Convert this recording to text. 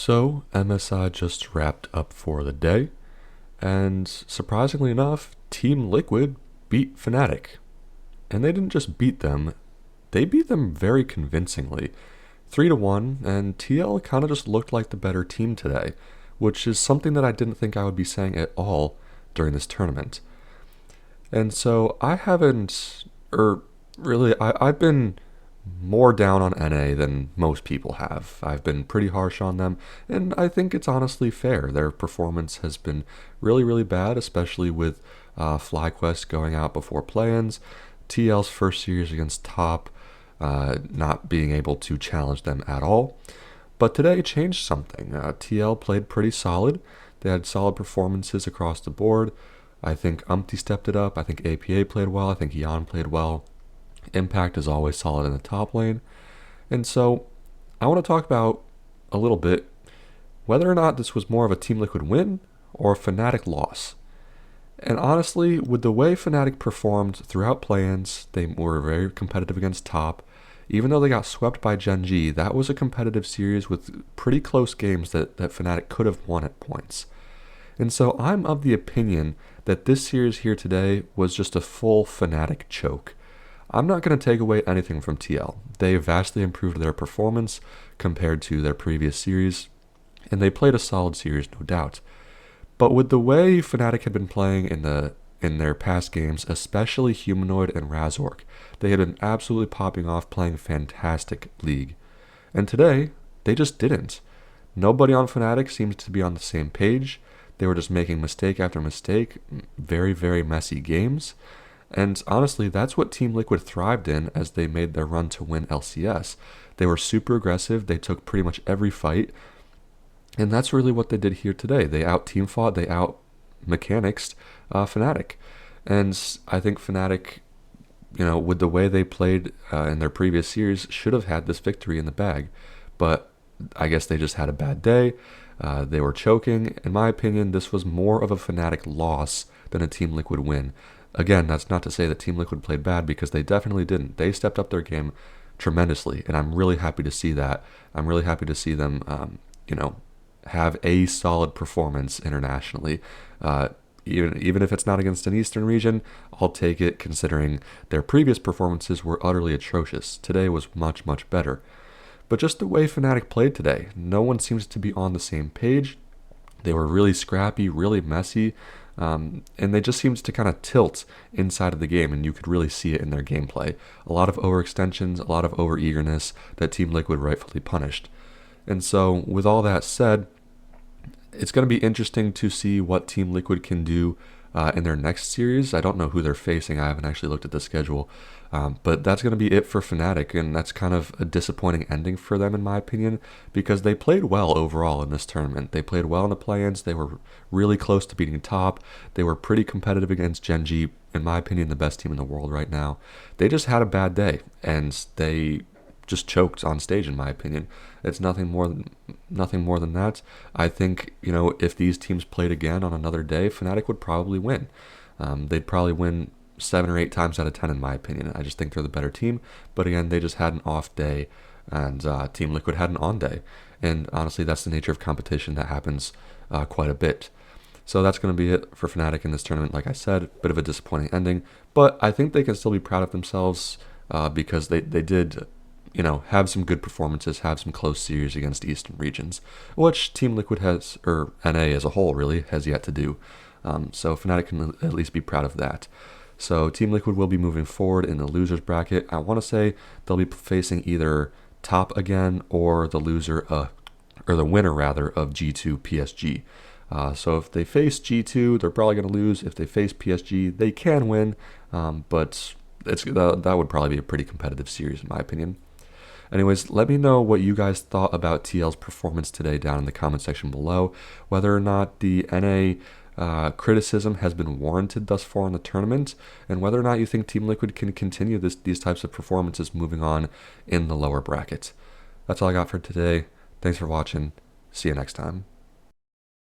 So, MSI just wrapped up for the day, and surprisingly enough, Team Liquid beat Fnatic. And they didn't just beat them, they beat them very convincingly. 3 to 1, and TL kind of just looked like the better team today, which is something that I didn't think I would be saying at all during this tournament. And so I haven't, or really, I've been more down on NA than most people have. I've been pretty harsh on them, and I think it's honestly fair. Their performance has been really, really bad, especially with FlyQuest going out before play-ins, TL's first series against Top not being able to challenge them at all. But today changed something. TL played pretty solid. They had solid performances across the board. I think Umpty stepped it up. I think APA played well. I think Yan played well. Impact is always solid in the top lane. And so I want to talk about a little bit whether or not this was more of a Team Liquid win or a Fnatic loss. And honestly, with the way Fnatic performed throughout play-ins, they were very competitive against Top. Even though they got swept by Gen G, that was a competitive series with pretty close games that Fnatic could have won at points. And so I'm of the opinion that this series here today was just a full Fnatic choke. I'm not going to take away anything from TL. They vastly improved their performance compared to their previous series, and they played a solid series, no doubt. But with the way Fnatic had been playing in their past games, especially Humanoid and Razork, they had been absolutely popping off, playing fantastic League. And today, they just didn't. Nobody on Fnatic seems to be on the same page. They were just making mistake after mistake, very, very messy games. And honestly, that's what Team Liquid thrived in as they made their run to win LCS. They were super aggressive, they took pretty much every fight, and that's really what they did here today. They out-team fought, they out-mechanicsed Fnatic. And I think Fnatic, with the way they played in their previous series, should have had this victory in the bag. But I guess they just had a bad day. They were choking. In my opinion, this was more of a Fnatic loss than a Team Liquid win. Again, that's not to say that Team Liquid played bad, because they definitely didn't. They stepped up their game tremendously, and I'm really happy to see that. I'm really happy to see them, have a solid performance internationally. Even if it's not against an Eastern region, I'll take it, considering their previous performances were utterly atrocious. Today was much, much better. But just the way Fnatic played today, no one seems to be on the same page. They were really scrappy, really messy, and they just seemed to kind of tilt inside of the game, and you could really see it in their gameplay. A lot of overextensions, a lot of overeagerness that Team Liquid rightfully punished. And so, with all that said, it's going to be interesting to see what Team Liquid can do in their next series. I don't know who they're facing. I haven't actually looked at the schedule. But that's going to be it for Fnatic, and that's kind of a disappointing ending for them, in my opinion, because they played well overall in this tournament. They played well in the play-ins. They were really close to beating Top. They were pretty competitive against Gen G, in my opinion, the best team in the world right now. They just had a bad day, and they just choked on stage, in my opinion. It's nothing more than that. I think, if these teams played again on another day, Fnatic would probably win. They'd probably win 7 or 8 times out of 10, in my opinion. I just think they're the better team. But again, they just had an off day, and Team Liquid had an on day. And honestly, that's the nature of competition that happens quite a bit. So that's going to be it for Fnatic in this tournament. Like I said, bit of a disappointing ending. But I think they can still be proud of themselves because they did have some good performances, have some close series against Eastern regions, which Team Liquid has, or NA as a whole really, has yet to do. So Fnatic can at least be proud of that. So Team Liquid will be moving forward in the losers bracket. I want to say they'll be facing either Top again or the winner rather of G2 PSG. So if they face G2, they're probably going to lose. If they face PSG, they can win, but that would probably be a pretty competitive series in my opinion. Anyways, let me know what you guys thought about TL's performance today down in the comment section below, whether or not the NA criticism has been warranted thus far in the tournament, and whether or not you think Team Liquid can continue these types of performances moving on in the lower bracket. That's all I got for today. Thanks for watching. See you next time.